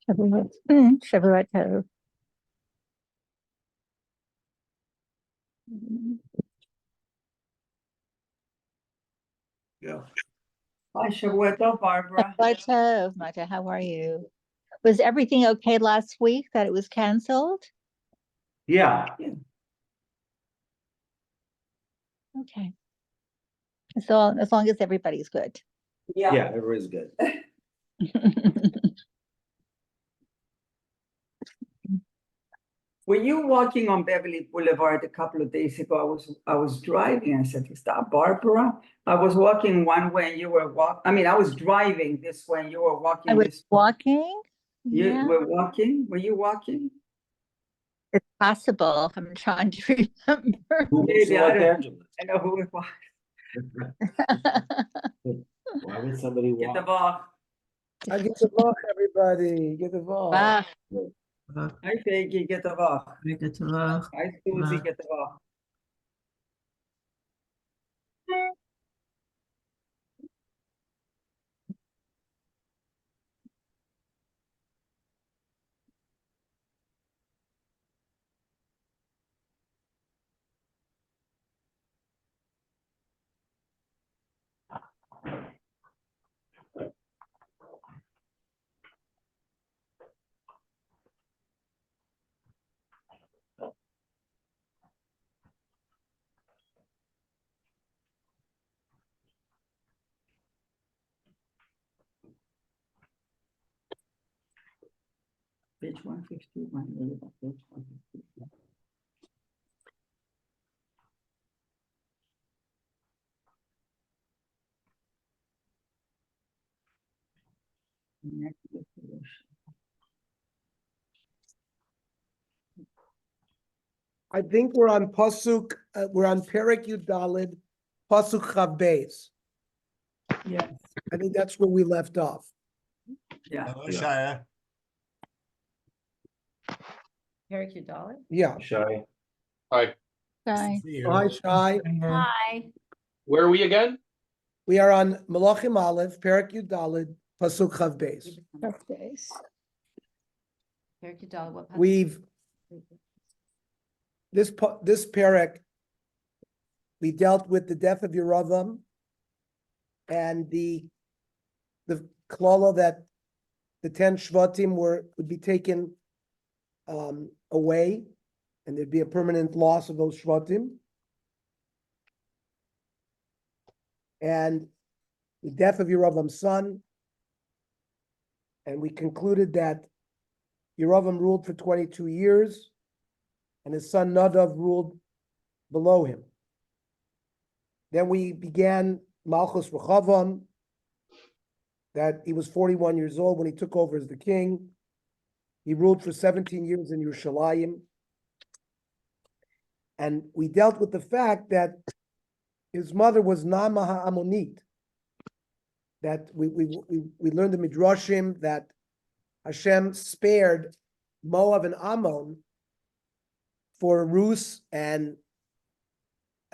Shavuot, Shavuot Tov. Yeah. Hi, Shavuot Tov, Barbara. Shavuot Tov, Mata, how are you? Was everything okay last week that it was canceled? Yeah. Okay. So as long as everybody's good. Yeah, everybody's good. Were you walking on Beverly Boulevard a couple of days ago? I was driving. I said, "Is that Barbara?" I was walking one way and you were walking. I mean, I was driving this way and you were walking I was this way. walking. You Yeah, were walking? Were you walking? it's possible. I'm trying to remember. Who lives in Maybe, I Los don't- Angeles? I know who it was. Why would somebody Get the walk? ball. I get the ball, everybody. Get the ball. Wow. Hi, Faggy, get the ball. Hi, Susie, get the ball. Page 151. Page 151. Next definition. I think we're on Pasuk, we're on Perek Yud Daled, Pasuk Chav Beis. Yes, I think that's where we left off. yeah. Yeah. Eric, your dollar? Yeah. Shy. Hi, Sorry. Hi, Shai. Hi. where are we again? We are on Melachim Aleph, Perek Yud Daled, Pasuk Chav Beis. Birthdays. Eric, your dollar. What? We've, this Perek, we dealt with the death of Yeravam and the klala that the 10 Shvatim would be taken away, and there'd be a permanent loss of those Shvatim. And the death of Yeravam's son. And we concluded that Yeravam ruled for 22 years, and his son Nadav ruled below him. Then we began Malchus Rechavam, that he was 41 years old when he took over as the king. He ruled for 17 years in Yerushalayim. And we dealt with the fact that his mother was Naamah Ha'amonit. That we learned the Midrashim that Hashem spared Moab and Ammon for Rus and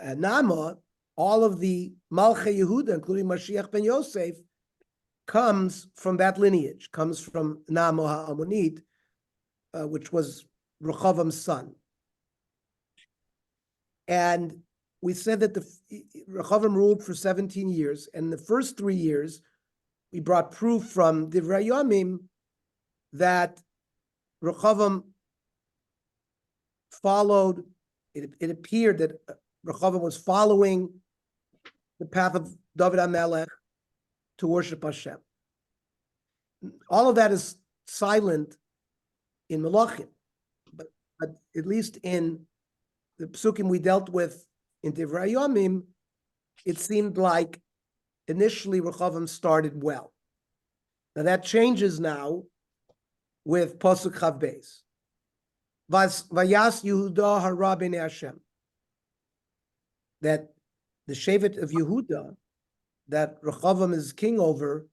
Naamah. All of the Malchei Yehuda, including Mashiach ben Yosef, comes from that lineage, comes from Naamah Ha'amonit, which was Rechavam's son. And we said that Rechavam ruled for 17 years, and the first 3 years, we brought proof from Divrei Yomim that Rechavam followed, it appeared that Rechavam was following the path of David HaMelech to worship Hashem. All of that is silent in Melachim, but at least in the psukim we dealt with in Divrei Yomim, it seemed like initially Rechavam started well. Now that changes now with Pasuk Chav Beis. Vayas Yehuda hara b'nei Hashem. That the Shevet of Yehuda, that Rechavam is king over,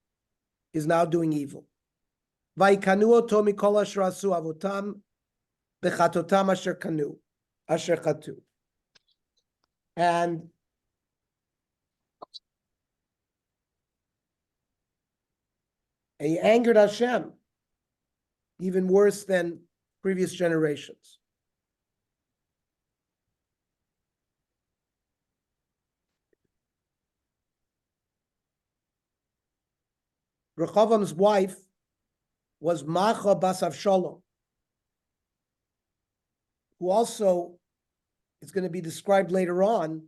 is now doing evil. Vayikanu oto mikol asher asu avotam bechatotam asher chatu. And he angered Hashem even worse than previous generations. Rechavam's wife was Macha bas Avshalom, who also is going to be described later on,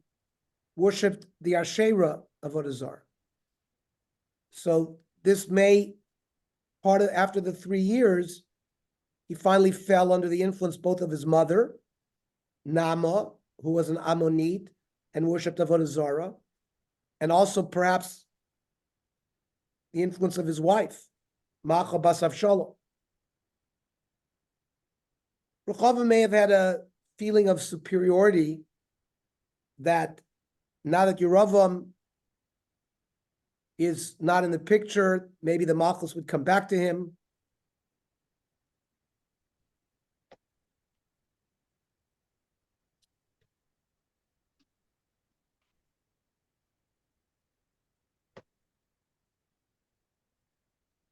worshipped the Asherah of Avodah. So this may, after the 3 years, he finally fell under the influence both of his mother, Nama, who was an Ammonite and worshipped Avodah Zarah, and also perhaps the influence of his wife, Macha bas Avshalom. Rechavam may have had a feeling of superiority that now that Yeravam is not in the picture, maybe the Malchus would come back to him.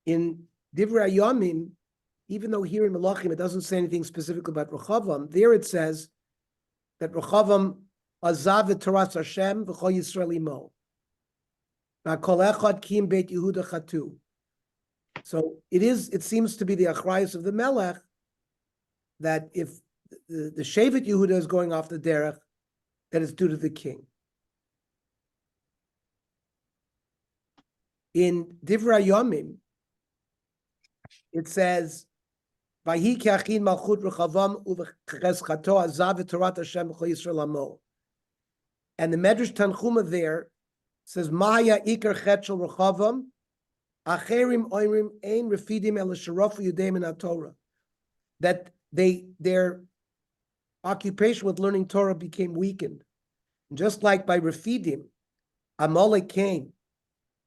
In Divrei Yomim, even though here in Melachim it doesn't say anything specific about Rechavam, there it says that Rechavam azav v'toras Hashem v'chol Yisrael imo. V'kol echad kim beit Yehuda chatu. So it seems to be the achrayus of the Melech that if the Shevet Yehuda is going off the derech, that it's due to the king. In Divrei Yomim, it says, "Vahi kiachin malchut rechavam uvecheschato azav v'torat Hashem v'chol Yisrael amo." And the Medrash Tanchuma there says, "Maya ikar chet shel rechavam acherim oimrim ein refidim el sharafu yudeim in Torah." That their occupation with learning Torah became weakened, just like by refidim, Amalek came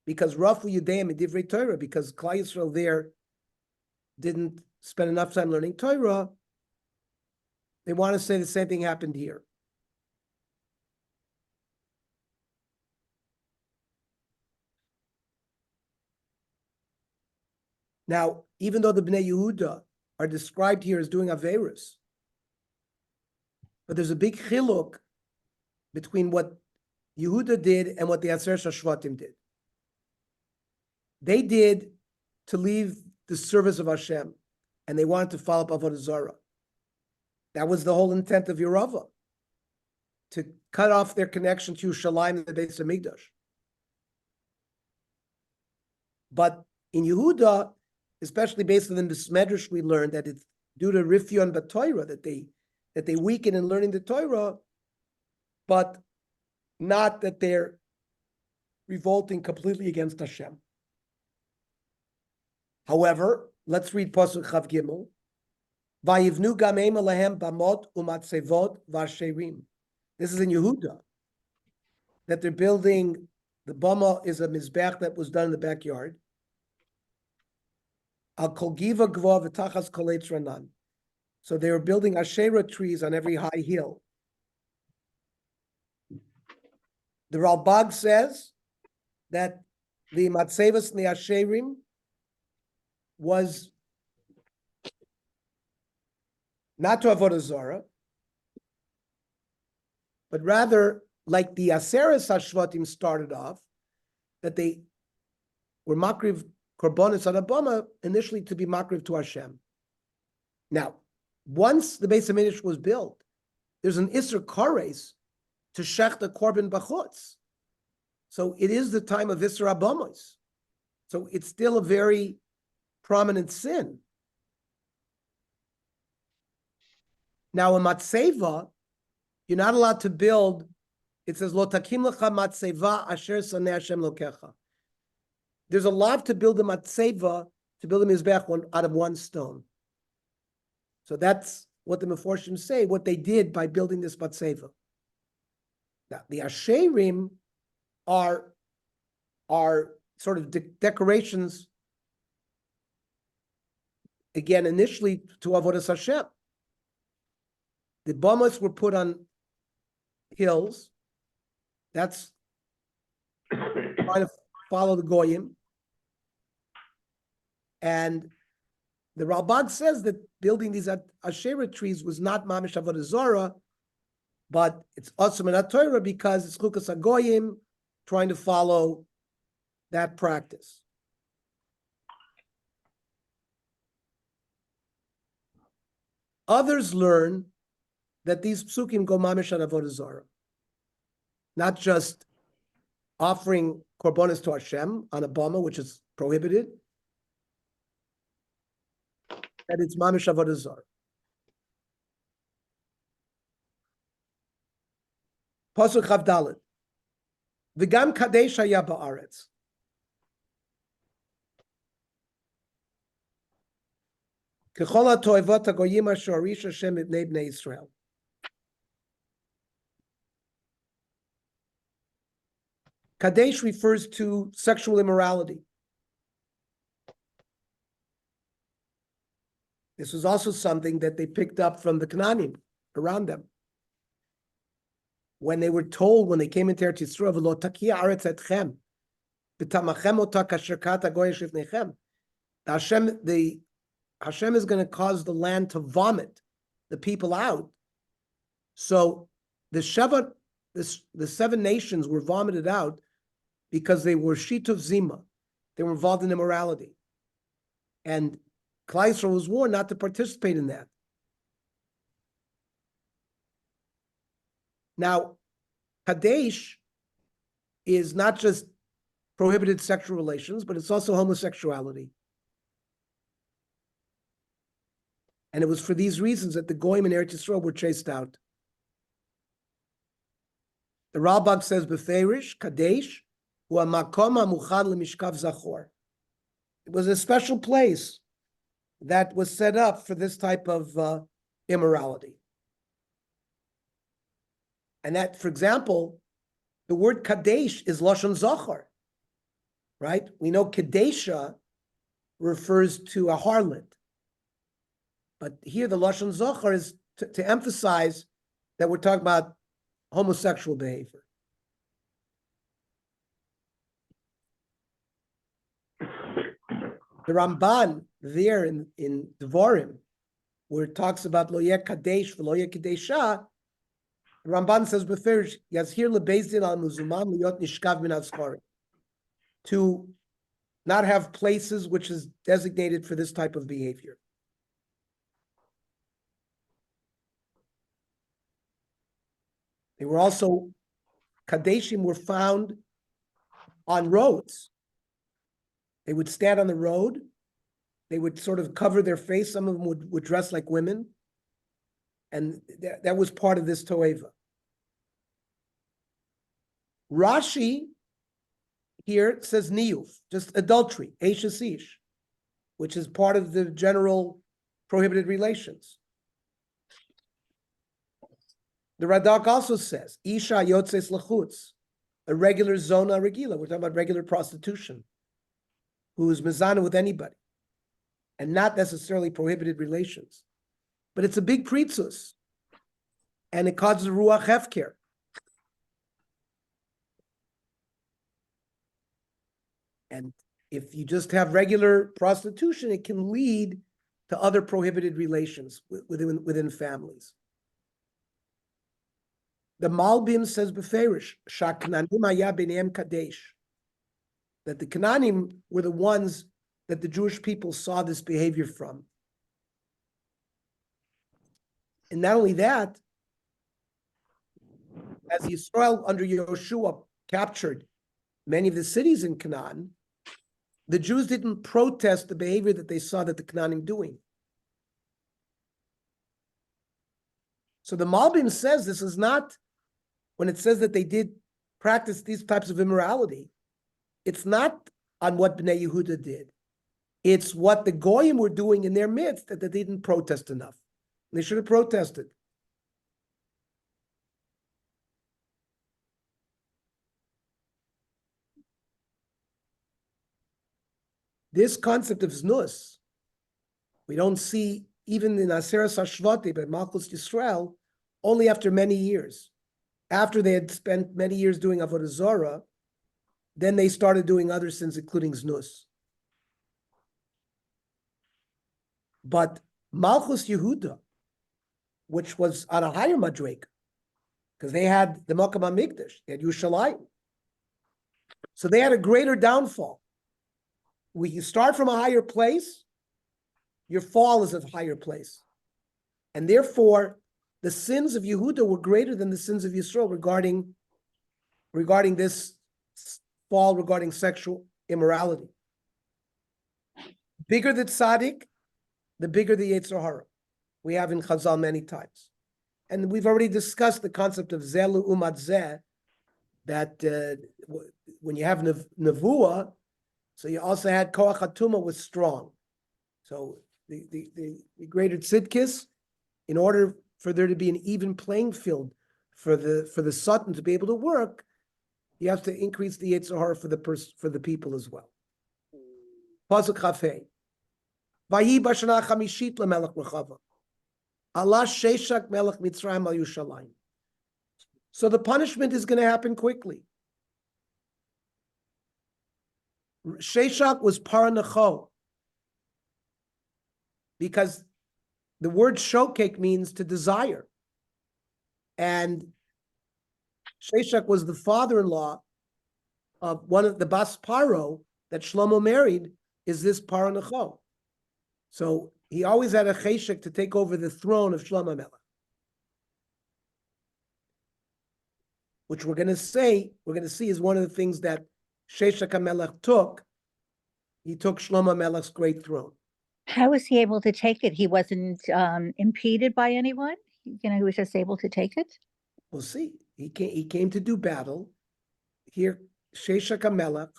because Rafu yudeim in Divrei Torah, because Klal Yisrael there didn't spend enough time learning Torah. They want to say the same thing happened here. Now, even though the Bnei Yehuda are described here as doing Averis, but there's a big chiluk between what Yehuda did and what the Aser Shashvatim did. They did to leave the service of Hashem, and they wanted to follow up Avodah Zarah. That was the whole intent of Yerava, to cut off their connection to Yerushalayim and the Beis Hamikdash. But in Yehuda, especially based on the Medrash, we learned that it's due to Rifyon B'Torah that they weaken in learning the Torah, but not that they're revolting completely against Hashem. However, let's read Pasuk Chav Gimel. Vayivnu gameim alehem bamot umatzevot v'asherim. This is in Yehuda, that they're building, the bama is a mizbech that was done in the backyard. Al kol giva gva v'tachas kol eitz ranan. So they were building Asherah trees on every high hill. The Ralbag says that the matzevos and the Asherim was not to Avodah Zarah, but rather like the Aseres Hashvatim started off, that they were makriv korbanos on Abama initially to be makriv to Hashem. Now, once the Beis Hamikdash was built, there's an Isser Kares to shech the korban b'chutz. So it is the time of Isser Abamos. So it's still a very prominent sin. Now, a matzeva, you're not allowed to build. It says, "Lo takim lecha matzeva asher saneh Hashem lokecha." There's a lot to build a matzeva, to build a mizbech out of one stone. So that's what the Meforshim say, what they did by building this matzeva. Now, the Asherim are sort of decorations, again, initially to Avodas Hashem. The bomas were put on hills. That's trying to follow the Goyim. And The Ralbag says that building these Asherah trees was not Mamish Avodah Zorah, but it's also in Torah because it's Chukas HaGoyim trying to follow that practice. Others learn that these psukim go Mamish on Avodah Zorah, not just offering korbanos to Hashem on a bama, which is prohibited, that it's Mamish Avodah Zarah. Pasuk Chav Dalet. V'gam kadesh haya ba'aretz. K'chol ha'toivot hagoyim asher arish Hashem ibnei bnei Yisrael. Kadesh refers to sexual immorality. This was also something that they picked up from the Canaanim around them. When they were told, when they came into Eretz Yisrael, "V'lo takia aretz etchem, v'tamachem ota kasher kata goyesh lifnechem," Hashem is going to cause the land to vomit the people out. So the seven nations were vomited out because they were shituv zima. They were involved in immorality. And Klal Yisrael was warned not to participate in that. Now, Kadesh is not just prohibited sexual relations, but it's also homosexuality. And it was for these reasons that the Goyim in Eretz Yisrael were chased out. The Ralbag says, Beferish, Kadesh, hu hamakom hamuchad lemishkav zachor. It was a special place that was set up for this type of immorality. And that, for example, the word Kadesh is Lashon Zachar, right? We know Kadesha refers to a harlot. But here the Lashon Zachar is to emphasize that we're talking about homosexual behavior. The Ramban there in Devarim, where it talks about Lo Yeh Kadesh v'Lo Yeh Kadesha, the Ramban says, "Beferish Yazhir lebezdin al muzuman liyot nishkav min azcharim," to not have places which is designated for this type of behavior. They were also, Kadeshim were found on roads. They would stand on the road. They would sort of cover their face. Some of them would dress like women. And that was part of this Toeva. Rashi here says niyuf, just adultery, eishes ish, which is part of the general prohibited relations. The Radak also says, Isha yotzes lachutz, a regular zona regila. We're talking about regular prostitution, who is mezana with anybody, and not necessarily prohibited relations. But it's a big pritzus, and it causes ruach hefker. And if you just have regular prostitution, it can lead to other prohibited relations within families. The Malbim says beferish, Shaknanim haya b'neim kadesh, that the Canaanim were the ones that the Jewish people saw this behavior from. And not only that, as Yisrael under Yoshua captured many of the cities in Canaan, the Jews didn't protest the behavior that they saw that the Canaanim doing. So the Malbim says this is not, when it says that they did practice these types of immorality, it's not on what Bnei Yehuda did. It's what the Goyim were doing in their midst that they didn't protest enough. They should have protested. This concept of znus, we don't see even in Aseres Hashvati, but Malchus Yisrael, only after many years. After they had spent many years doing Avodah Zorah, then they started doing other sins, including znus. But Malchus Yehuda, which was on a higher madrega, because they had the Makam HaMikdash, they had Yerushalayim. So they had a greater downfall. When you start from a higher place, your fall is a higher place. And therefore, the sins of Yehuda were greater than the sins of Yisrael regarding this fall regarding sexual immorality. Bigger the tzaddik, the bigger the Yetzer Hara. We have in Chazal many times. And we've already discussed the concept of Zelu Umat Zeh, that when you have Nevuah, so you also had Koach HaTumah was strong. So the greater tzidkis, in order for there to be an even playing field for the Satan to be able to work, you have to increase the Yetzer Hara for the people as well. Pasuk Chafei. Vayi b'shana chamishit lemelech Rechava. Allah Sheshak melech Mitzrayim al Yerushalayim. So the punishment is going to happen quickly. Sheshak was paranecho, because the word shokek means to desire. And Sheshak was the father-in-law of one of the Bas Paro that Shlomo married, is this paranecho. So he always had a cheshek to take over the throne of Shlomo Melech, which we're going to see is one of the things that Sheshak HaMelech took. He took Shlomo Melech's great throne. How was he able to take it? He wasn't impeded by anyone? He was just able to take it? We'll see. He came to do battle. Here, Sheshak HaMelech,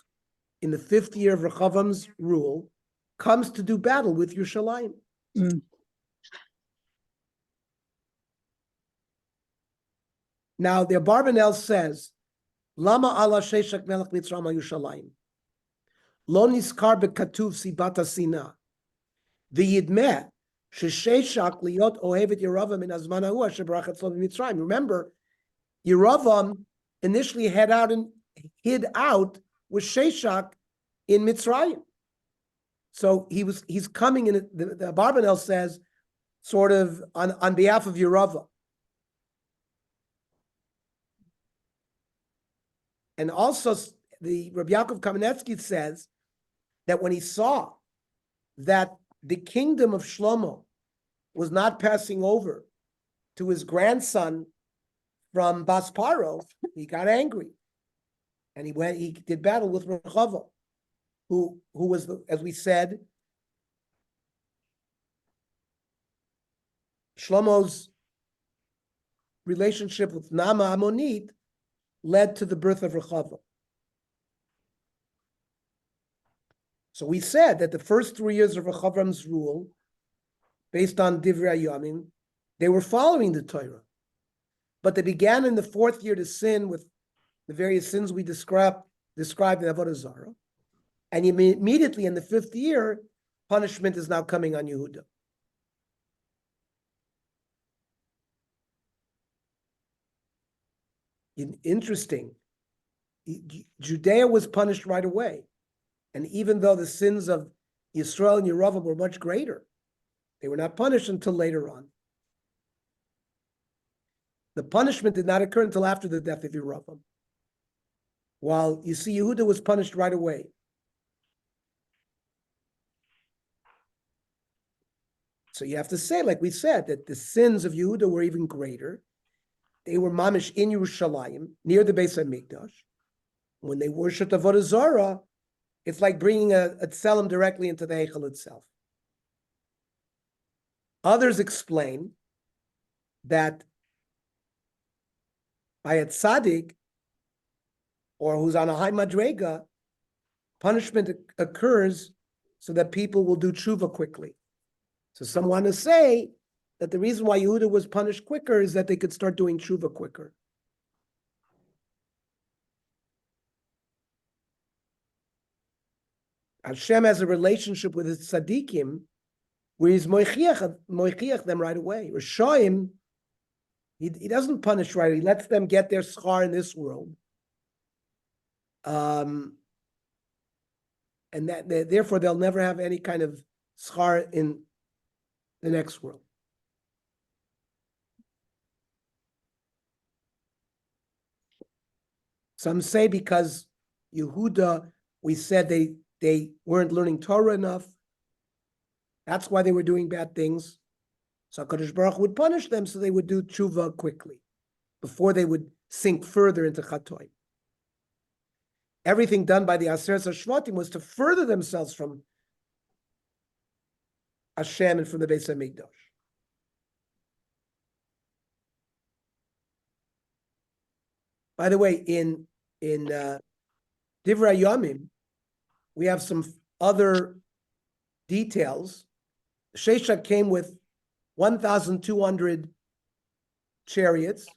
in the 5th year of Rechavam's rule, comes to do battle with Yerushalayim. Mm. Now, the Abarbanel says, Lama ala Sheshak Melech Mitzrayim al Yerushalayim. Lo niskar bekatuv sibata sina. V'yidmeh shesheshak liot ohevet Yeravam min azman hahu asher barachat lo b'Mitzrayim. Remember, Yeravam initially hid out with Sheshak in Mitzrayim. So he's coming in, the Abarbanel says, sort of on behalf of Yeravam. And also, the Rabbi Yaakov Kamenetsky says that when he saw that the kingdom of Shlomo was not passing over to his grandson from Bas Paro, he got angry. And he did battle with Rechava, who was, as we said, Shlomo's relationship with Nama Ammonit led to the birth of Rechava. So we said that the first 3 years of Rechavam's rule, based on Divrei Yamim, they were following the Torah. But they began in the 4th year to sin with the various sins we described in Avodah Zarah. And immediately in the 5th year, punishment is now coming on Yehuda. Interesting. Judea was punished right away. And even though the sins of Yisrael and Yeravam were much greater, they were not punished until later on. The punishment did not occur until after the death of Yeravam. While you see Yehuda was punished right away. So you have to say, like we said, that the sins of Yehuda were even greater. They were mamish in Yerushalayim, near the Beis HaMikdash. When they worshipped Avodah Zarah, it's like bringing a tselem directly into the Heichel itself. Others explain that by a tzaddik, or who's on a high madrega, punishment occurs so that people will do tshuva quickly. So some want to say that the reason why Yehuda was punished quicker is that they could start doing tshuva quicker. Hashem has a relationship with his tzaddikim where he's moichiach them right away. Rishoim, he doesn't punish right away. He lets them get their schar in this world. And that therefore they'll never have any kind of schar in the next world. Some say because Yehuda, we said they weren't learning Torah enough. That's why they were doing bad things. So HaKadosh Baruch Hu would punish them so they would do tshuva quickly before they would sink further into Chatoim. Everything done by the Aseret HaShvatim was to further themselves from Hashem and from the Beis HaMikdash. By the way, in Divrei Yomim, we have some other details. Sheshach came with 1,200 chariots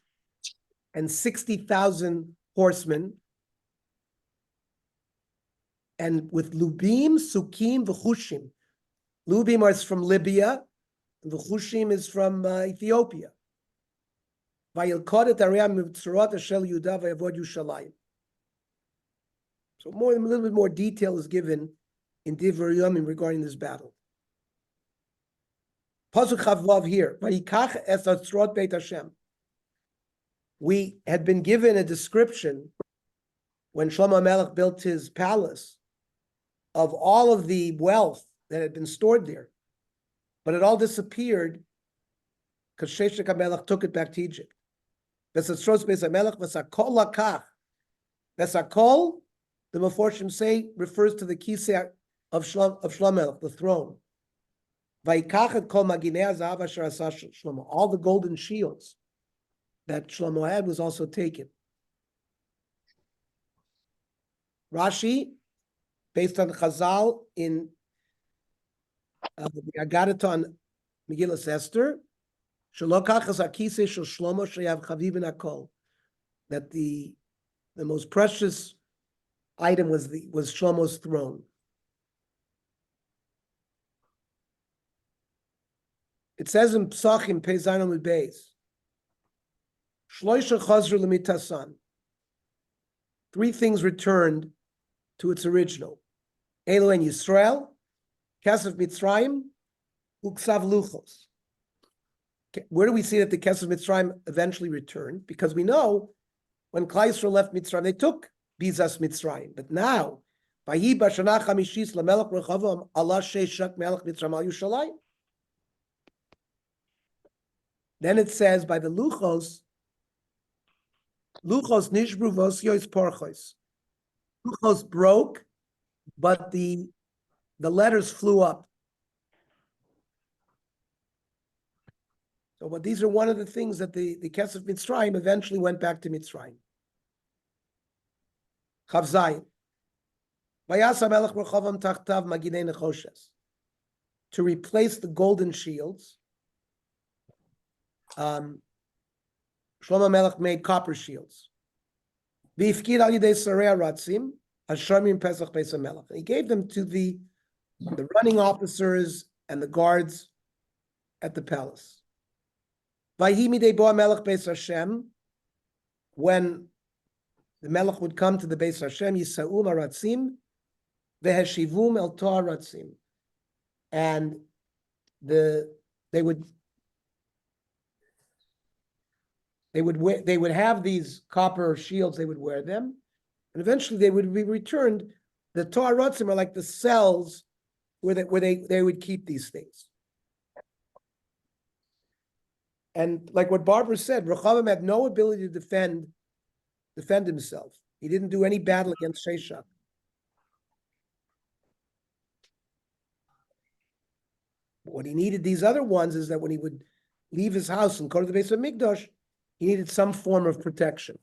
and 60,000 horsemen, and with Lubim, Sukim, V'chushim. Lubim is from Libya, and V'chushim is from Ethiopia. Vayilkodet Ariam Mitzrot Shel Yudah Vayavod Yushalayim. So a little bit more detail is given in Divrei Yomim regarding this battle. Pasuk Chavvav here. Vayikach es Atzrot Beit Hashem. We had been given a description when Shlomo Melech built his palace of all of the wealth that had been stored there, but it all disappeared because Sheshach HaMelech took it back to Egypt. V'satzros Beis HaMelech v'sakol lakach. V'sakol, the Meforshim say, refers to the kisei of Shlomo Melech, the throne. Vayikach et kol maginei hazahav asher asa Shlomo. All the golden shields that Shlomo had was also taken. Rashi, based on Chazal in the Agadaton Megillas Esther, that the most precious item was Shlomo's throne. It says in Psachim Pei Zayin Amud Beis, Shloisha Chazru L'mitasan. 3 things returned to its original. Elohen Yisrael, Kesef Mitzrayim, Uksav Luchos. Where do we see that the Kesef Mitzrayim eventually returned? Because we know when Klal Yisrael left Mitzrayim, they took Bizas Mitzrayim. But now, Vayi b'shana chamishis lamelech rechavam Allah Sheshach melech Mitzrayim al Yushalayim. Then it says by the Luchos nishbru v'osyois porchos. Luchos broke, but the letters flew up. So, but these are one of the things that the Kesef Mitzrayim eventually went back to Mitzrayim. Chav Zayin. Vayasa melech rechavam tachtav maginei nechoshes. To replace the golden shields, Shlomo Melech made copper shields. V'ifkid al yidei sarei ratzim hashamim pesach Beis HaMelech. He gave them to the running officers and the guards at the palace. Vayhi midei bo HaMelech Beis Hashem. When the Melech would come to the Beis Hashem, Yisa'um haratzim veheshivum el to'ar ratzim, and they would have these copper shields, they would wear them, and eventually they would be returned. The Torah Ratzim are like the cells where they would keep these things. And like what Barbara said, Rechavam had no ability to defend himself. He didn't do any battle against Sheshach. What he needed these other ones is that when he would leave his house and go to the Beis HaMikdash, he needed some form of protection.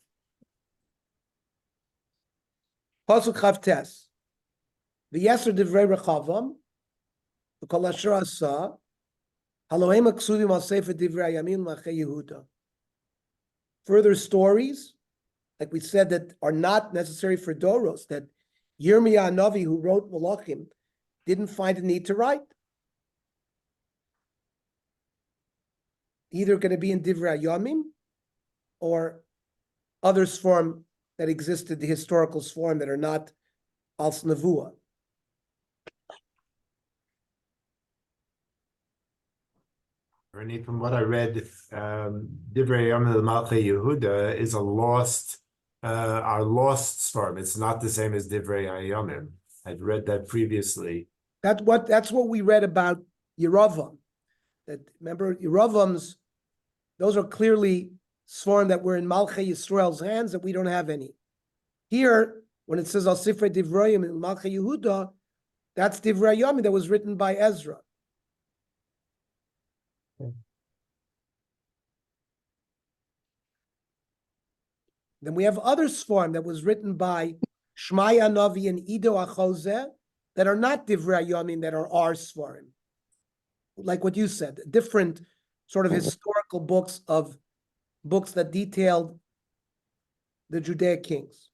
Pasuk Chavtes. V'yeser divrei Rechavam, v'kol asher asa, halohem aksuvim al sefer divrei Yamin ma'achei Yehuda. Further stories, like we said, that are not necessary for Doros, that Yirmiyah Navi, who wrote Melachim, didn't find a need to write. Either going to be in Divrei Yomim or other form that existed, the historical form that are not als Nevuah. Ernie, from what I read, Divrei Yom Malchei Yehuda is our lost Sfarim. It's not the same as Divrei Hayomim. I'd read that previously. That's what we read about Yeravam. That remember Yeravam's, those are clearly sworn that were in Malchei Yisrael's hands, that we don't have any. Here, when it says Al Sifrei Divrayim in Malchei Yehuda, that's Divrei Yami that was written by Ezra. Then we have other swarm that was written by Shmaya Navi and Ido Achozeh that are not Divrei Yamim, that are our swarm. Like what you said, different sort of historical books that detailed the Judaic kings.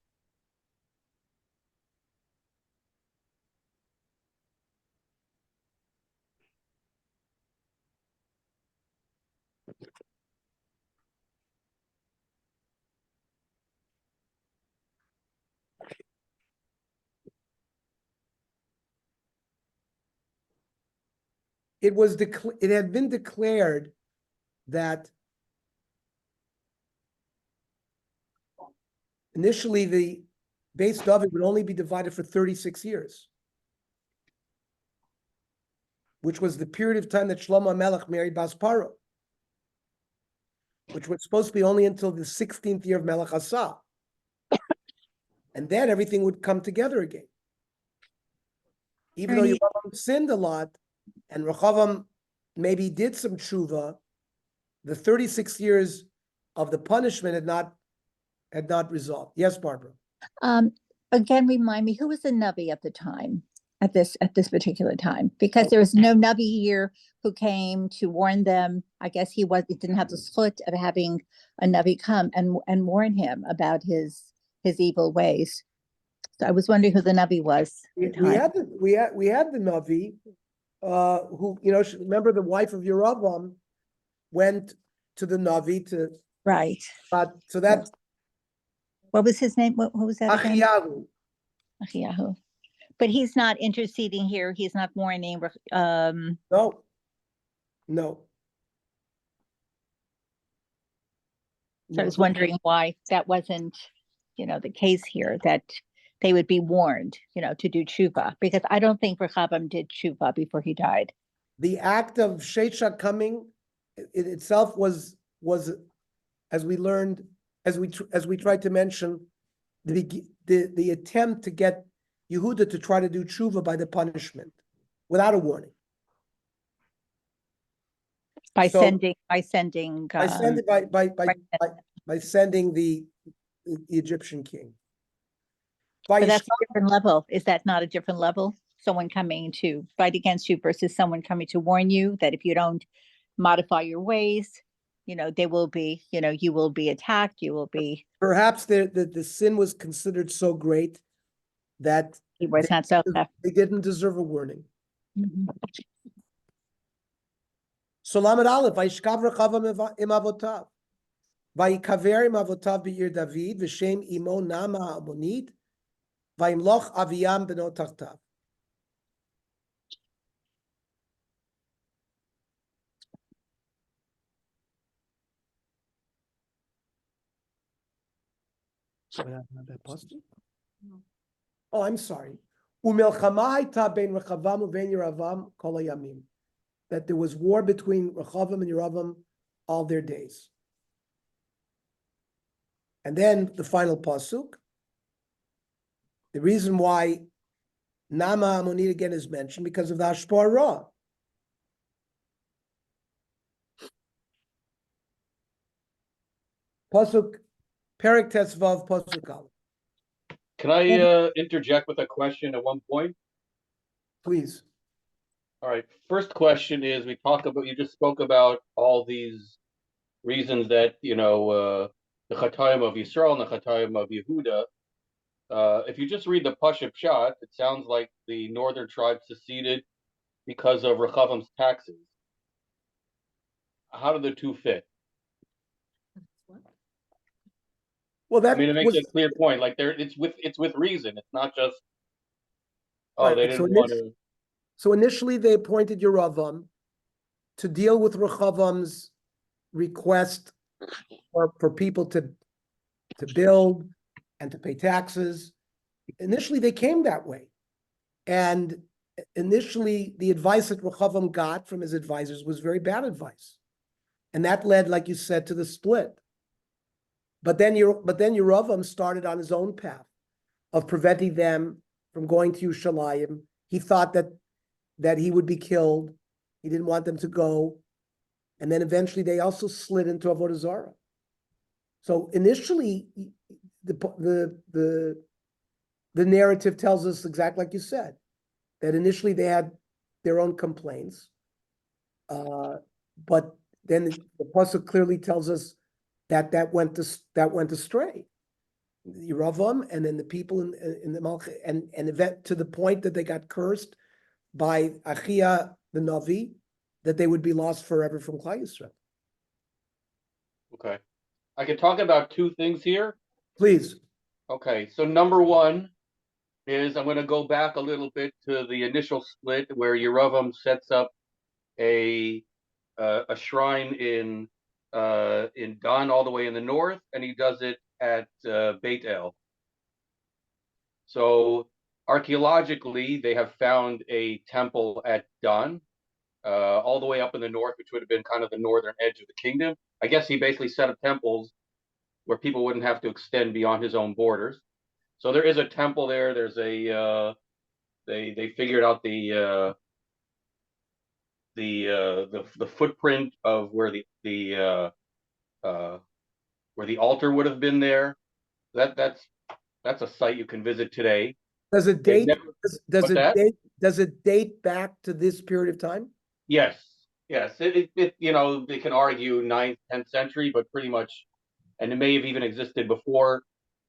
It had been declared that initially the base David would only be divided for 36 years, which was the period of time that Shlomo HaMelech married Bas Paro, which was supposed to be only until the 16th year of Melech Asa. And then everything would come together again. Even though Ernie- Yehoram sinned a lot, and Rechavam maybe did some tshuva, the 36 years of the punishment had not resolved. Yes, Barbara. Again, remind me, who was the Navi at the time, at this particular time? Because there was no Navi here who came to warn them. I guess he didn't have the zchut of having a Navi come and warn him about his evil ways. So I was wondering who the Navi was at the We time. had the Navi, who, remember the wife of Yeravam went to the Navi Right. so that What was his name? What was that again? Achiyahu. Achiyahu. But he's not interceding here. He's not warning. No. So I was wondering why that wasn't, the case here, that they would be warned, to do tshuva, because I don't think Rechavam did tshuva before he died. The act of Sheisha coming it itself was, as we learned, as we tried to mention, the attempt to get Yehuda to try to do tshuva by the punishment without a warning. By So- sending By sending the Egyptian king. but that's a different level. Is that not a different level? Someone coming to fight against you versus someone coming to warn you that if you don't modify your ways, they will be, you will be attacked, you will be, Perhaps the sin was considered so great that he was not so. they didn't deserve a warning. Mhm. So Lamed Aleph, Vayishkav Rechavam im avotav, Vayikaver im avotav be'ir David, v'shem imo Nama ha'amonit, Vayimloch Aviyam beno tartav. Oh, I'm sorry. Umelchama hayta ben Rechavam uven Yeravam kol hayamim. That there was war between Rechavam and Yeravam all their days. And then the final pasuk. The reason why Nama Amonit again is mentioned because of the Hashpar Ra. Pasuk Perek Tesvav Pasuk Aleph. Can I interject with a question at one point? Please. All right. First question is, you just spoke about all these reasons that, the Chatayim of Yisrael and the Chatayim of Yehuda. If you just read the Pashup Pshat, it sounds like the northern tribes seceded because of Rechavam's taxes. How do the two fit? Well, that I mean, it makes was a clear point. Like it's with reason. It's not just Right, they so didn't want to. So initially they appointed Yeravam to deal with Rehovam's request for people to build and to pay taxes. Initially, they came that way. And initially, the advice that Rehovam got from his advisors was very bad advice. And that led, like you said, to the split. But then Yerovam started on his own path of preventing them from going to Yerushalayim. He thought that he would be killed. He didn't want them to go. And then eventually they also slid into Avodah Zarah. So initially, the narrative tells us exactly like you said, that initially they had their own complaints. But then the pasuk clearly tells us that went astray. Yeravam and then the people in the Malach and event to the point that they got cursed by Achia the Navi, that they would be lost forever from Klal Yisrael. Okay. I can talk about two things here. Please. Okay, so number one is I'm going to go back a little bit to the initial split where Yeravam sets up a shrine in Dan all the way in the north, and he does it at Beit El. So archaeologically, they have found a temple at Dan, all the way up in the north, which would have been kind of the northern edge of the kingdom. I guess he basically set up temples where people wouldn't have to extend beyond his own borders. So there is a temple there. There's a they figured out the footprint of where the altar would have been there. That's a site you can visit today. Does it date? What's that? Does it date back to this period of time? Yes. It you know, they can argue 9th, 10th century, but pretty much, and it may have even existed before.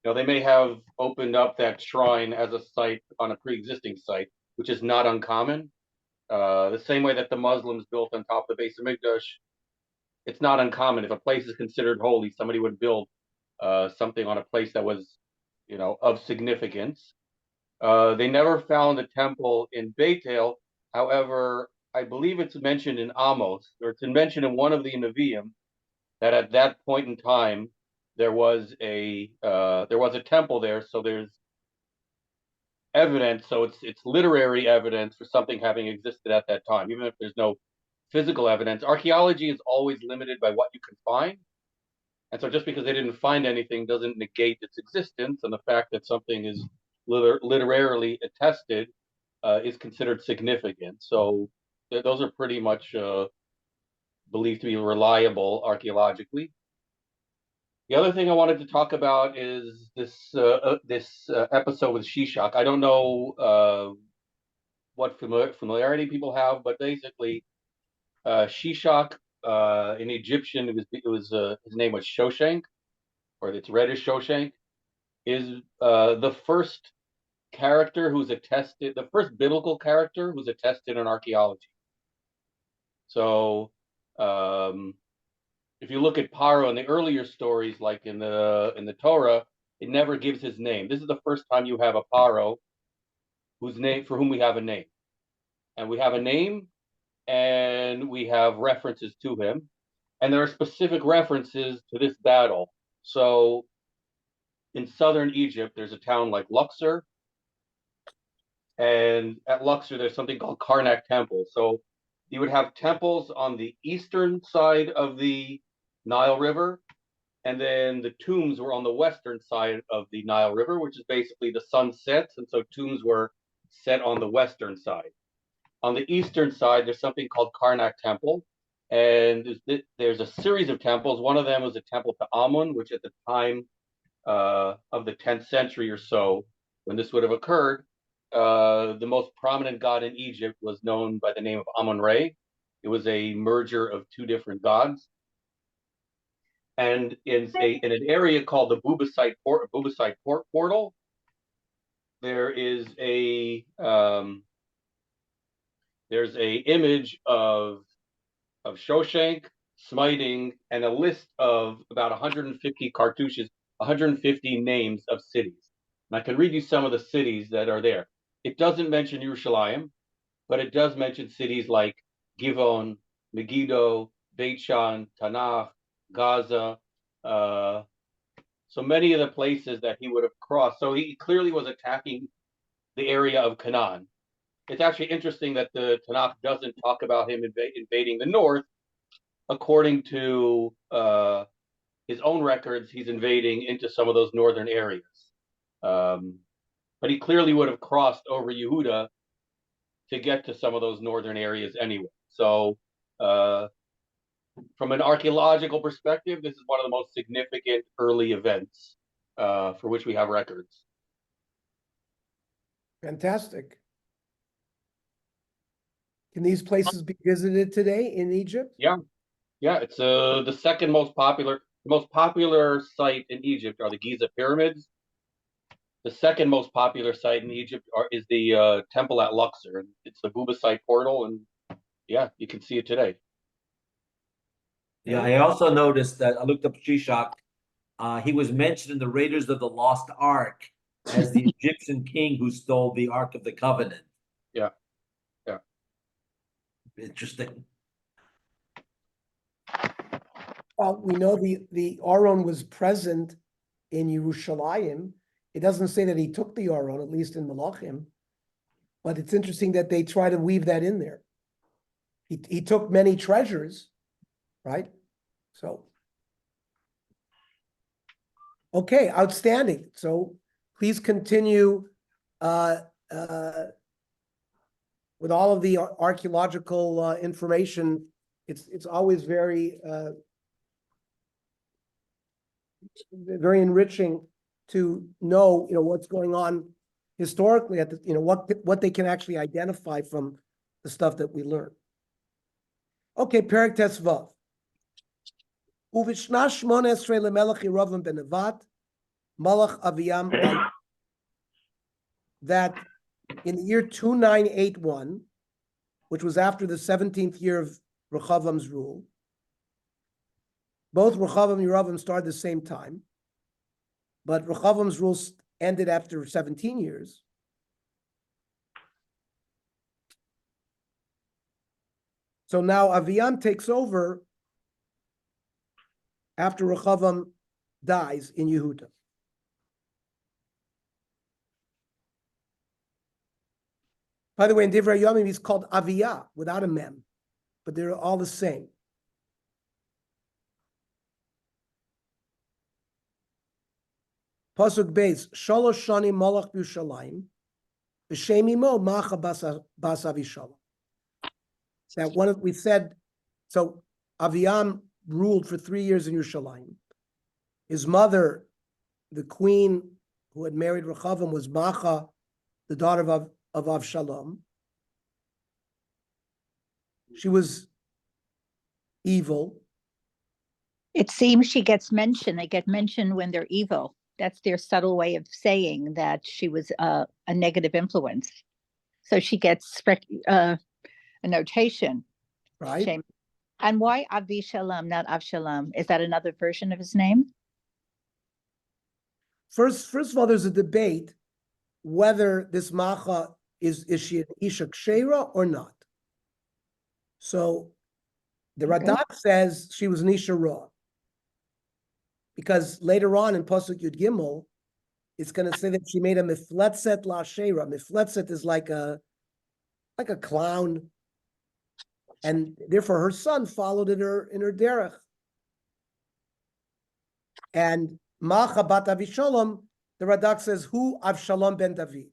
You know, they may have opened up that shrine as a site on a pre-existing site, which is not uncommon. The same way that the Muslims built on top of the base of Mikdash, it's not uncommon. If a place is considered holy, somebody would build something on a place that was, you know, of significance. They never found a temple in Beit El. However, I believe it's mentioned in Amos, or it's mentioned in one of the Nevi'im, that at that point in time there was a temple there. So there's evidence. So it's literary evidence for something having existed at that time, even if there's no physical evidence. Archaeology is always limited by what you can find. And so just because they didn't find anything doesn't negate its existence, and the fact that something is literarily attested is considered significant. So those are pretty much believed to be reliable archaeologically. The other thing I wanted to talk about is this episode with Shishak. I don't know what familiarity people have, but basically Shishak in Egyptian, it was his name was Shoshank, or it's read as Shoshank, is the first character who's attested, the first biblical character who's attested in archaeology. So if you look at Paro in the earlier stories, like in the Torah, it never gives his name. This is the first time you have a Paro for whom we have a name. And we have a name, and we have references to him. And there are specific references to this battle. So in southern Egypt, there's a town like Luxor. And at Luxor, there's something called Karnak Temple. So you would have temples on the eastern side of the Nile River, and then the tombs were on the western side of the Nile River, which is basically the sun sets, and so tombs were set on the western side. On the eastern side, there's something called Karnak Temple, and there's a series of temples. One of them was a temple to Amun, which at the time of the 10th century or so, when this would have occurred, the most prominent god in Egypt was known by the name of Amun-Re. It was a merger of two different gods. And in an area called the Bubasite Portal, there is there's a image of Shoshank smiting, and a list of about 150 cartouches, 150 names of cities. And I can read you some of the cities that are there. It doesn't mention Yerushalayim, but it does mention cities like Givon, Megiddo, Beit Shan, Tanakh, Gaza, so many of the places that he would have crossed. So he clearly was attacking the area of Canaan. It's actually interesting that the Tanakh doesn't talk about him invading the north. According to his own records, he's invading into some of those northern areas. But he clearly would have crossed over Yehuda to get to some of those northern areas anyway. So from an archaeological perspective, this is one of the most significant early events for which we have records. Fantastic. Can these places be visited today in Egypt? Yeah, it's the second most popular site in Egypt are the Giza pyramids. The second most popular site in Egypt is the temple at Luxor. It's the Bubasite portal, and yeah, you can see it today. Yeah, I also noticed that I looked up Shishak. He was mentioned in the Raiders of the Lost Ark as the Egyptian king who stole the Ark of the Covenant. Yeah. Interesting. Well, we know the Aron was present in Yerushalayim. It doesn't say that he took the Aron, at least in Melachim. But it's interesting that they try to weave that in there. He took many treasures, right? So, okay, outstanding. So please continue with all of the archaeological information. It's always very very enriching to know, what's going on historically at the, what they can actually identify from the stuff that we learn. Okay, Perek Tesvav. Uvishna Shmona Esrei leMelech Yerovam ben Nevat, Malach Aviyam, that in the year 2981, which was after the 17th year of Rechavam's rule, both Rechavam and Yerovam started the same time, but Rechavam's rule ended after 17 years. So now Aviyam takes over after Rechavam dies in Yehuda. By the way, in Divrei Yomim, he's called Aviyah without a mem, but they're all the same. Pasuk Beis, Shalosh Shani Malach B'Yushalayim, B'Shem Imo Macha Bas Avishalom. That we said, so Aviyam ruled for 3 years in Yerushalayim. His mother, the queen who had married Rechavam, was Macha, the daughter of Avshalom. She was evil. It seems she gets mentioned. They get mentioned when they're evil. That's their subtle way of saying that she was a negative influence. So she gets a notation. Right. Shame. And why Avishalom, not Avshalom? Is that another version of his name? First of all, there's a debate whether this Macha is she an Isha Kshera or not. So the Radak says she was an Isha Ra. Because later on in Pasuk Yud Gimel, it's going to say that she made a Mifletzet La Shera. Mifletzet is like a clown. And therefore her son followed in her derech. And Macha bat Avishalom, the Radak says, who Avshalom ben David.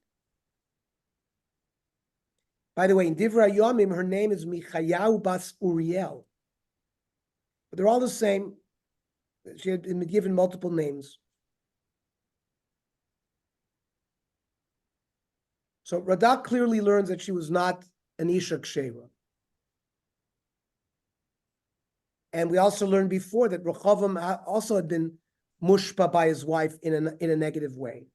By the way, in Divrei Yomim, her name is Michayahu bas Uriel. But they're all the same. She had been given multiple names. So Radak clearly learns that she was not an Isha Kshera. And we also learned before that Rechavam also had been mushpa by his wife in a negative way.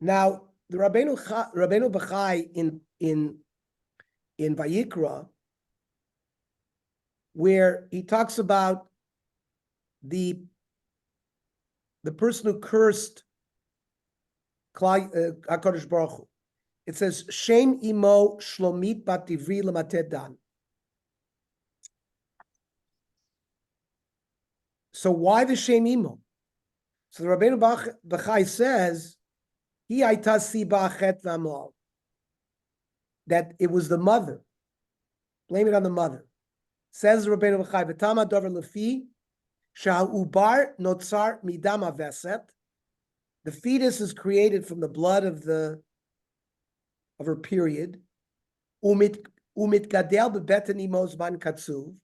Now, the Rabbeinu Bachai in Vayikra, where he talks about the person who cursed HaKadosh Baruch Hu. It says, Shem imo Shlomit bat Divri l'mateh dan. So why the Shem imo? So the Rabbeinu Bachai says, Hi aita siba chet v'amal. That it was the mother. Blame it on the mother. Says Rabbeinu Bachai, V'tama dover lefi, sha'ubar notzar midam aveset. The fetus is created from the blood of her period. Umit gadel bebeten imo zman katsuv,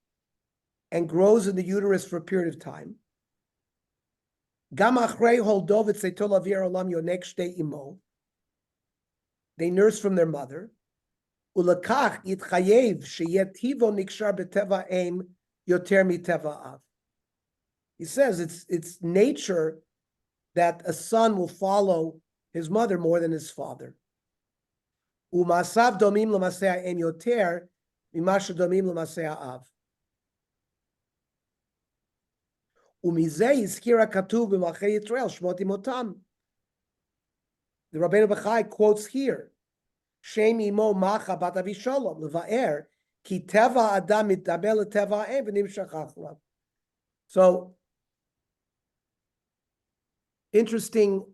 and grows in the uterus for a period of time. Gam achrei holdo v'tzeitol avir olam yonek shtei imo. They nurse from their mother. Ulakach yitchayev sheyetivo nikshar beteva aim yoter miteva av. He says it's nature that a son will follow his mother more than his father. Umasav domim l'masei aim yoter mimasha domim l'masei av. Umizei iskira katuv b'malchei Yisrael shmot imotam. The Rabbeinu Bachai quotes here, Shem imo macha bat Avishalom levaer ki teva adam mitdaber leteva aim v'nimshach acharav. So interesting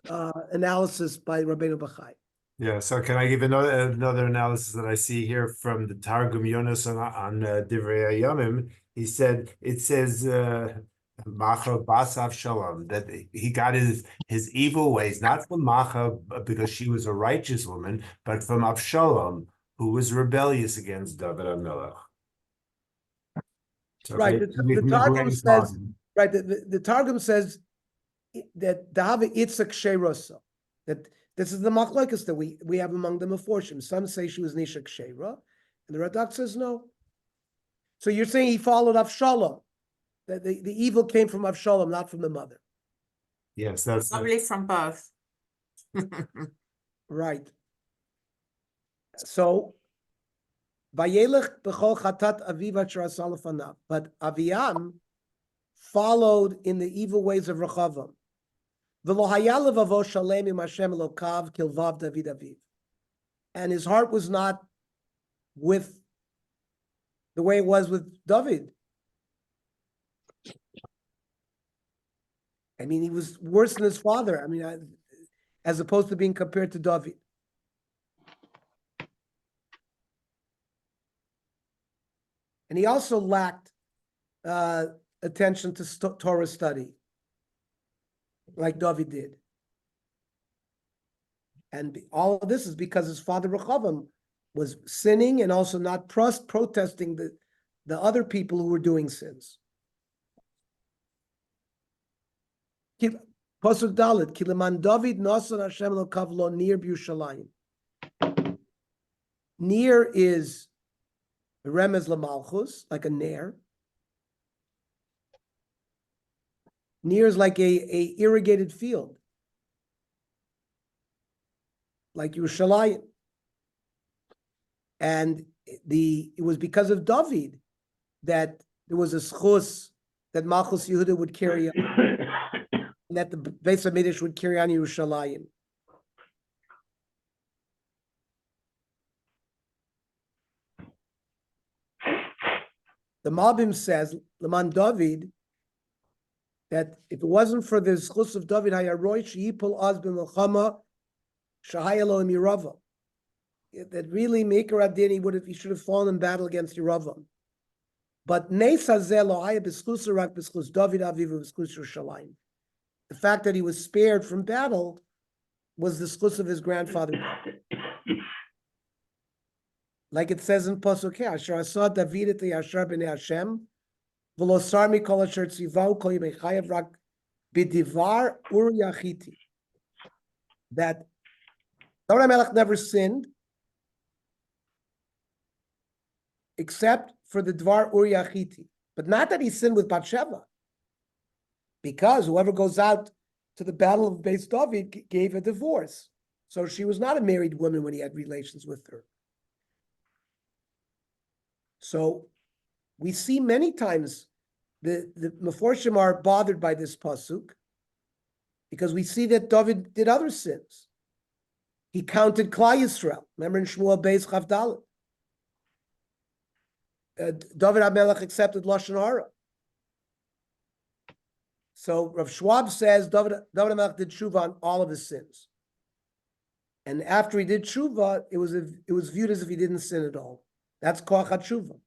analysis by Rabbeinu Bachai. Yeah, so can I give another analysis that I see here from the Targum Yonos on Divrei Hayamim? He said, it says, Macha Basav Shalom, that he got his evil ways, not from Macha because she was a righteous woman, but from Avshalom, who was rebellious against David HaMelech. So Right, the Targum says, right, the Targum says that Dahav Itzak Sherosa, that this is the machlokes that we have among the Meforshim. Some say she was Nisha Kshera, and the Radak says no. So you're saying he followed Avshalom, that the evil came from Avshalom, not from the mother. Yes, that's Probably from both. Right. So, Vayelech b'chol chatat aviv asher asa lefanav. But Aviam followed in the evil ways of Rechavam. V'lo haya levavo shalem im Hashem Elokav kilvav David aviv. And his heart was not with the way it was with David. I mean, he was worse than his father. I mean, as opposed to being compared to David. And he also lacked attention to Torah study, like David did. And all of this is because his father Rechavam was sinning and also not protesting the other people who were doing sins. Pasuk Dalet, Kileman David Nasan Hashem Elokav lo nir b'Yushalayim. Nir is remez lamalchus, like a nair. Nir is like a irrigated field, like Yerushalayim. And it was because of David that there was a schus that Malchus Yehuda would carry on, and that the Beis HaMikdash would carry on Yerushalayim. The Malbim says, Leman David, that if it wasn't for the schus of David, Hayaroi Sheyipol Az b'Melchama Shahayalo Mirava, that really Meikar Adin he should have fallen in battle against Yeravam. But Neis Hazeh Lo Haya b'schus Rak b'schus David Aviv b'schus Yerushalayim. The fact that he was spared from battle was the schus of his grandfather. Like it says in Pasuk, Asher Asad David et Yashar b'nei Hashem, v'lo sar mikol asher tzivahu kol yimei chayav rak b'divar ur yachiti. That David HaMelech never sinned, except for the Dvar Ur Yachiti. But not that he sinned with Bathsheba, because whoever goes out to the battle of Beis David gave a divorce. So she was not a married woman when he had relations with her. So we see many times the Meforshim are bothered by this pasuk because we see that David did other sins. He counted Klal Yisrael. Remember in Shmuel Beis Chav Dalet. David HaMelech accepted Lashon Hara. So Rav Schwab says David HaMelech did tshuva on all of his sins. And after he did tshuva, it was viewed as if he didn't sin at all. That's koach tshuva.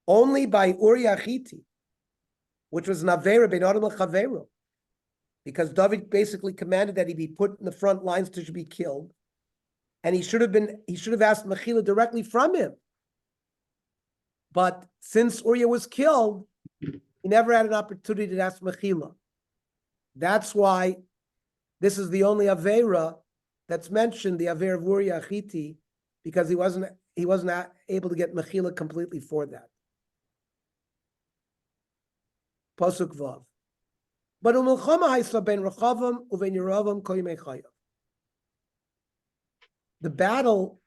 Only by Uri Achiti, which was an avera ben adam l'chavero, because David basically commanded that he be put in the front lines to be killed, and he should have asked mechila directly from him. But since Uriah was killed, he never had an opportunity to ask mechila. That's why this is the only avera that's mentioned, the avera of Uriah Achiti, because he wasn't able to get mechila completely for that. Pasuk Vav. But umilchama haisa ben Rechavam uven Yeravam kol yimei chayav. The battle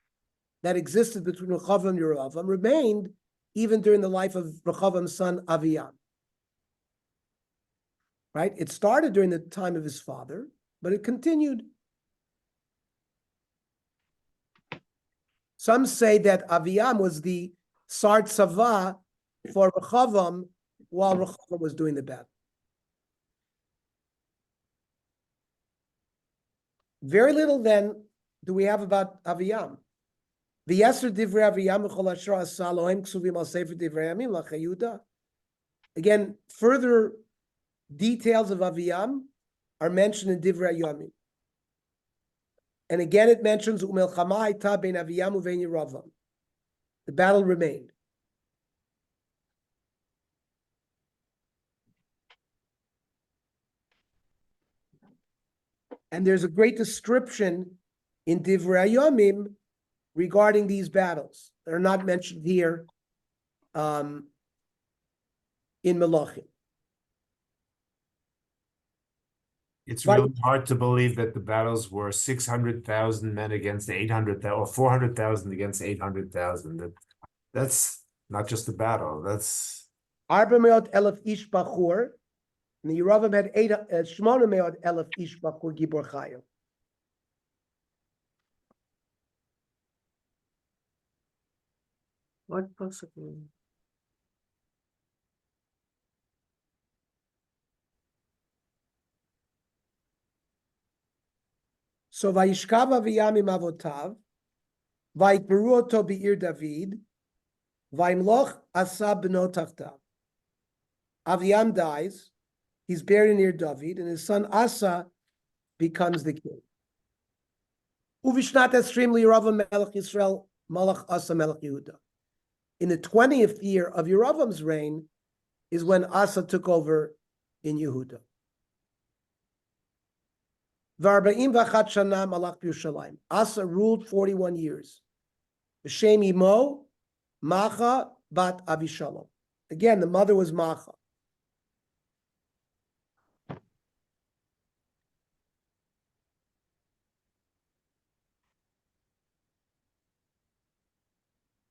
that existed between Rechavam and Yeravam remained even during the life of Rechavam's son Aviyam. Right? It started during the time of his father, but it continued. Some say that Aviyam was the Sar Tzava for Rechavam while Rechavam was doing the battle. Very little then do we have about Aviyam. V'yeser divrei Aviyam v'chol asher asa lohem ksuvim al sefer divrei yamim l'chayuda. Again, further details of Aviyam are mentioned in Divrei Yamim. And again, it mentions u'melchama hayta ben Aviyam u'vein Yeravam. The battle remained. And there's a great description in Divrei Yamim regarding these battles. They're not mentioned here in Melachim. It's really hard to believe that the battles were 600,000 men against 800,000 or 400,000 against 800,000. That's not just a battle. That's 400,000 ish bachur. And the Yeravam had 800,000 ish bachur gibor chayil. What possible? So vayishkav Aviyam im avotav, vayikberu oto be'ir David, vayimloch asa b'no tachtav. Aviyam dies, he's buried near David, and his son Asa becomes the king. Uvishnat esrim liYeravam melech Yisrael malach Asa melech Yehuda. In the 20th year of Yeravam's reign is when Asa took over in Yehuda. V'arba'im v'achat shana malach b'Yerushalayim. Asa ruled 41 years. B'shem imo, Macha bat Avishalom. Again, the mother was Macha.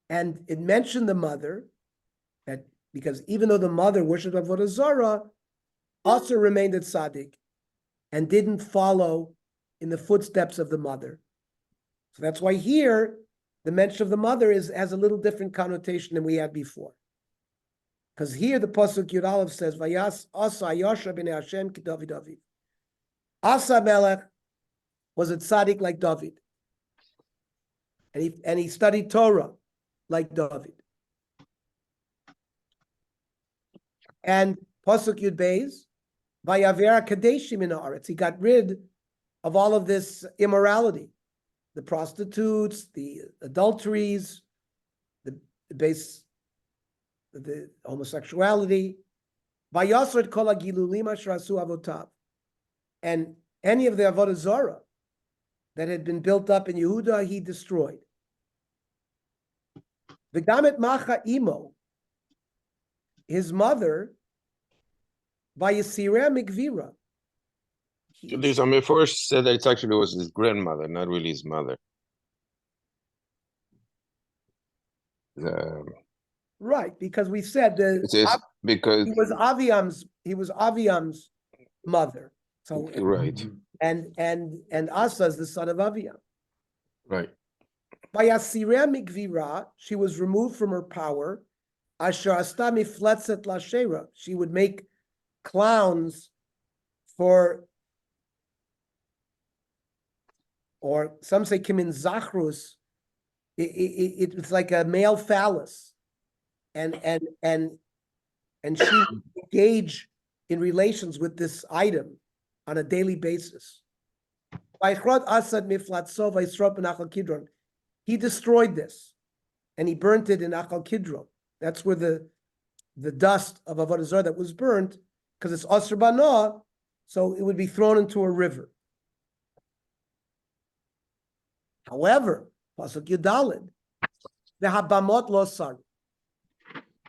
And it mentioned the mother, that because even though the mother worshipped Avodah Zarah, Asa remained at Tzaddik and didn't follow in the footsteps of the mother. So that's why here, the mention of the mother has a little different connotation than we had before. Because here the Pasuk Yud Aleph says, Vayas Asa Yasha b'nei Hashem ki David Aviv. Asa Melech was a tzaddik like David. And he studied Torah like David. And Pasuk Yud Beis, Vayavera Kadeshim in Haaretz. He got rid of all of this immorality, the prostitutes, the adulteries, the homosexuality. Vayasret kol hagilulim asher asu avotav. And any of the avodah zarah that had been built up in Yehuda, he destroyed. V'gamet macha imo, his mother, vayisireh mikvira. There's first said that it actually was his grandmother, not really his mother. Right, because we said that It is because he was Aviam's mother. So right. and Asa is the son of Aviam. Right. By Asireh Mikvira, she was removed from her power. Asher Asta Mifletzet Lashera, she would make clowns for, or some say Kimin Zachrus. It's like a male phallus, and she would engage in relations with this item on a daily basis. He destroyed this, and he burnt it in Achal Kidron. That's where the dust of Avodah Zarah that was burnt, because it's Asr Bana, so it would be thrown into a river. However, Pasuk Yudalid, the Habamot lo sar.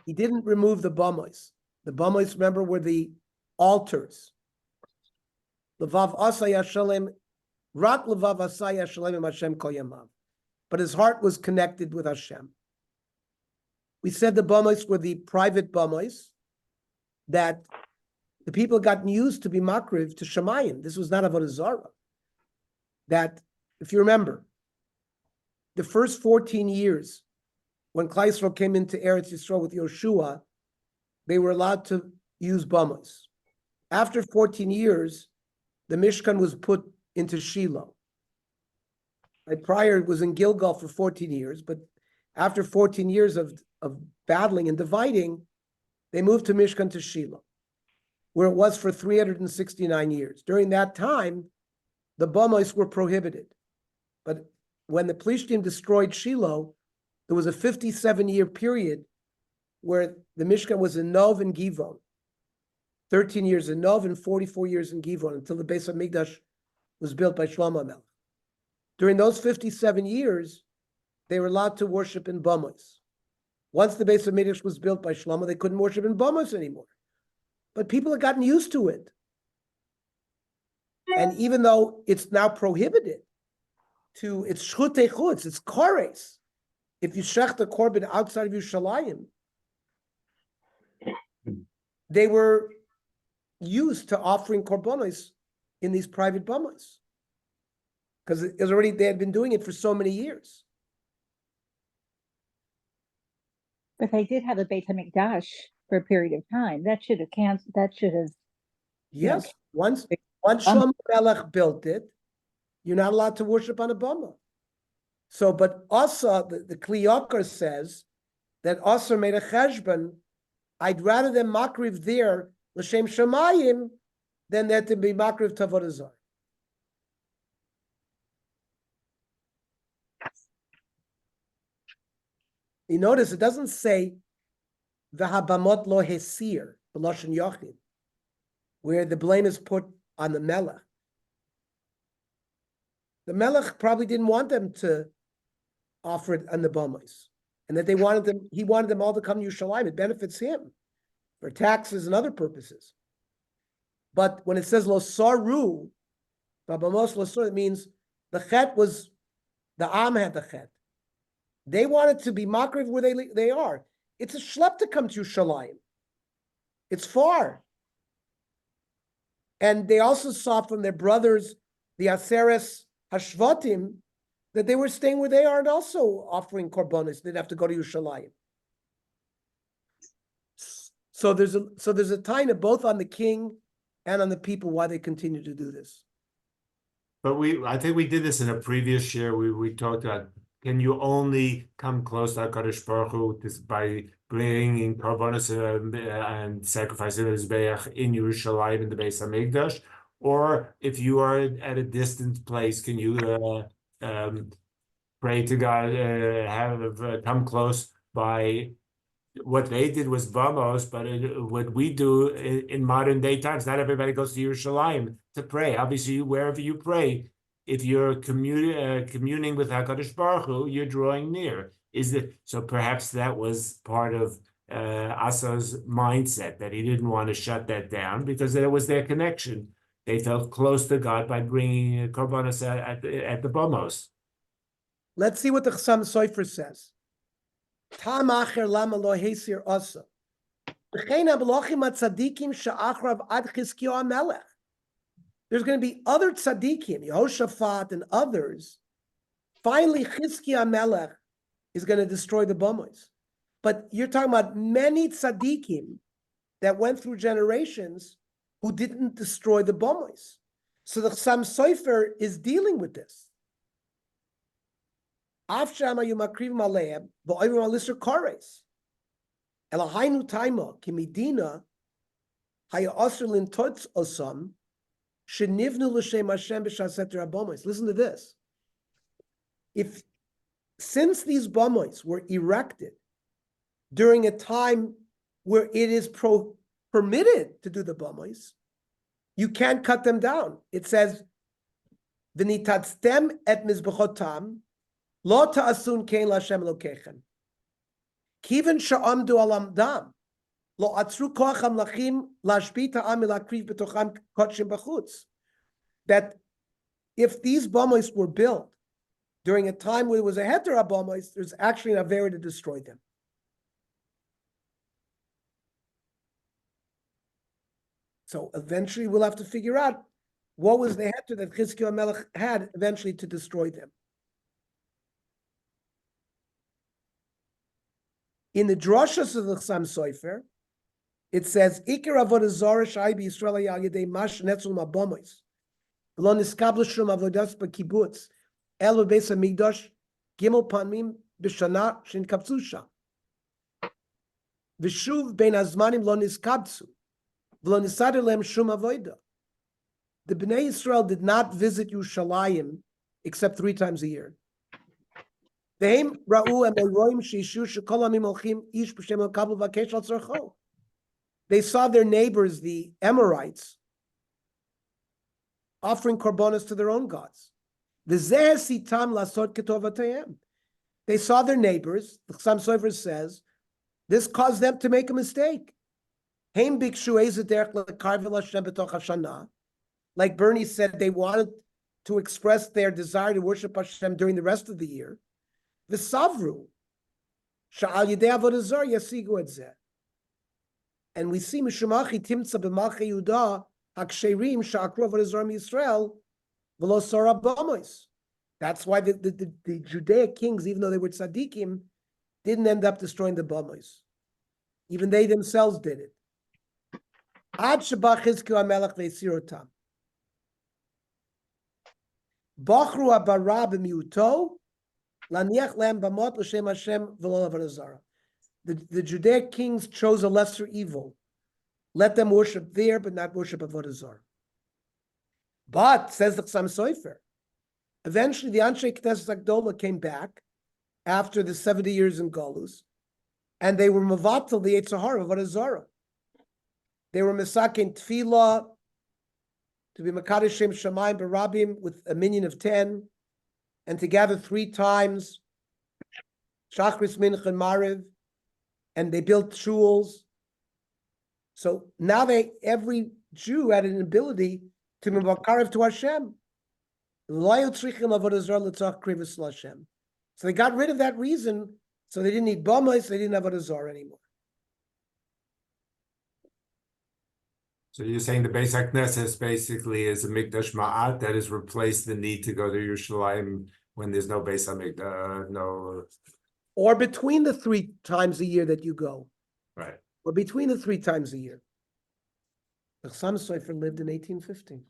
He didn't remove the bamos. The bamos, remember, were the altars. Levav asaya shalem, rak levav asaya shalem im Hashem kol yamav. But his heart was connected with Hashem. We said the bamos were the private bamos that the people gotten used to be makriv to Shemayim. This was not Avodah Zarah. That, if you remember, the first 14 years, when Klal Yisrael came into Eretz Yisrael with Yoshua, they were allowed to use bamos. After 14 years, the Mishkan was put into Shiloh. Prior, it was in Gilgal for 14 years, but after 14 years of battling and dividing, they moved to Mishkan to Shiloh, where it was for 369 years. During that time, the bamos were prohibited. But when the Plishtim destroyed Shiloh, there was a 57-year period where the Mishkan was in Nov and Givon, 13 years in Nov and 44 years in Givon, until the Beis HaMikdash was built by Shlomo HaMelech. During those 57 years, they were allowed to worship in bamos. Once the Beis HaMikdash was built by Shlomo, they couldn't worship in bamos anymore. But people had gotten used to it. And even though it's now prohibited, it's shchutei chutz, it's kores. If you shech the korban outside of Yerushalayim, they were used to offering korbanos in these private bamos, because they had been doing it for so many years. But they did have a Beit HaMikdash for a period of time. That should have canceled. That should have. Yes, once Shlomo Melech built it, you're not allowed to worship on a bama. So, but Asa, the Kli Yakar says that Asa made a cheshbon. I'd rather them makriv there l'shem shamayim than that to be makriv to Avodah Zarah. You notice it doesn't say v'habamot lo hesir b'lashon yachid, where the blame is put on the melech. The melech probably didn't want them to offer it on the bamos, and that he wanted them all to come to Yerushalayim. It benefits him for taxes and other purposes. But when it says lo saru, babamos lo saru, it means the chet was, the am had the chet. They wanted to be makriv where they are. It's a schlep to come to Yerushalayim. It's far. And they also saw from their brothers, the Aseres Hashvatim, that they were staying where they are and also offering korbanos. They'd have to go to Yerushalayim. So there's a taina both on the king and on the people why they continue to do this. But I think we did this in a previous year. We talked about, can you only come close to HaKadosh Baruch Hu by bringing korbanos and sacrificing the Mizbeach in Yerushalayim in the Beis HaMikdash? Or if you are at a distant place, can you pray to God, come close by? What they did was bamos, but what we do in modern day times, not everybody goes to Yerushalayim to pray. Obviously, wherever you pray, if you're communing with HaKadosh Baruch Hu, you're drawing near. So perhaps that was part of Asa's mindset, that he didn't want to shut that down because there was their connection. They felt close to God by bringing korbanos at the bamos. Let's see what the Chassam Sofer says. Tam acher lama lo hesir asa. V'chein ha-melachim ha-tzadikim she'achrav ad Chizkiyahu ha-melech. There's going to be other tzadikim, Yehoshaphat and others, Finally, Chizkiah Melech is going to destroy the Bamois. But you're talking about many tzaddikim that went through generations who didn't destroy the Bamois. So the Chassam Sofer is dealing with this. Af shama yumakriv maleim v'oivim alisur kores. Elahainu taima kimidina haya osir lintotz osam shenivnu l'shem Hashem b'shaseter habomois. Listen to this. Since these bamois were erected during a time where it is permitted to do the bamois, you can't cut them down. It says, "V'nitatztem et mizbechotam lo ta'asun kein l'Hashem Elokechem. Kiven sha'amdu alamdam lo atzru koach hamlachim lashbit ha'am milakriv b'tocham kotshim b'chutz." That if these bamois were built during a time where it was a heter habamois, there's actually an avera to destroy them. So eventually we'll have to figure out what was the heter that Chizkiah Melech had eventually to destroy them. In the drashas of the Chassam Sofer, it says, "Ikar avodah zarah shai b'Yisrael hayah yedei mash netzul mabamois, v'lo niskablu shum avodas b'kibbutz, elo beis hamikdash gimel panmim b'shana shenikabtzu sham, v'shuv bein hazmanim lo niskabtzu, v'lo nisader lehem shum avodah." The Bnei Yisrael did not visit Yerushalayim except 3 times a year. They saw their neighbors, the Amorites, offering korbanos to their own gods. They saw their neighbors, the Chassam Sofer says, this caused them to make a mistake. Like Bernie said, they wanted to express their desire to worship Hashem during the rest of the year. V'savru sha'al yidei avodah zarah yasigu et zeh. And we see Mishamachi timtza b'malchei Yehuda haksherim sha'akru avodah zarah miYisrael v'lo sarah bamois. That's why the Judaic kings, even though they were tzaddikim, didn't end up destroying the bamois. Even they themselves did it. Ad sheba Chizkiah Melech ve'isirotam. Bachru abara b'miuto. The Judaic kings chose a lesser evil. Let them worship there, but not worship avodah zarah. But, says the Chassam Sofer, eventually the Anshe Knesset Agdola came back after the 70 years in Golus, and they were mevatel the Yetzer Hara of avodah zarah. They were mesakin tefillah to be mekadosh Shem Shamayim barabim with a minyan of 10. And to gather 3 times, Shachris, Mincha, and Mariv, and they built shuls. So now every Jew had an ability to be makarev to Hashem. So they got rid of that reason, so they didn't need bamois, they didn't have avodah zarah anymore. So you're saying the Beis HaKnesses basically is a Mikdash Ma'at that has replaced the need to go to Yerushalayim when there's no Beis HaMikdash, no... Or between the 3 times a year that you go. Right. Or between the 3 times a year. The Chassam Sofer lived in 1850.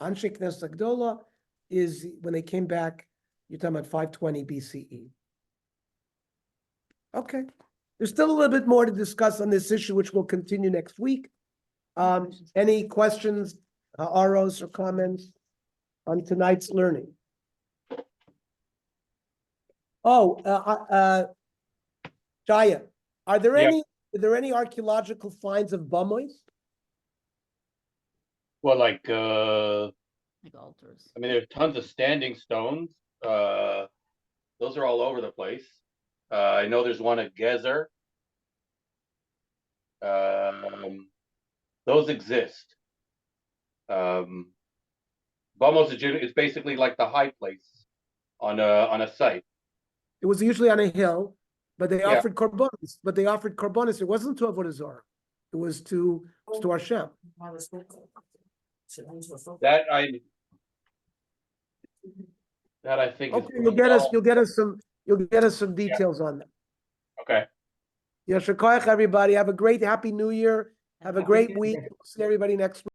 Anshe Knesset Agdola is, when they came back, you're talking about 520 BCE. Okay. There's still a little bit more to discuss on this issue, which we'll continue next week. Any questions, aros, or comments on tonight's learning? Jaya, are there any archaeological finds of bamois? Well, like altars. I mean, there's tons of standing stones. Those are all over the place. I know there's one at Gezer. Those exist. Bamos is basically like the high place on a site. It was usually on a hill, but they offered korbanos. But they offered korbanos. It wasn't to avodah zarah. It was to Hashem. That That I think is Okay, you'll get us, well. you'll get us some details on that. Okay. Yasher koach, everybody. Have a great, happy new year. Have a Happy great New week. Year. See everybody next week.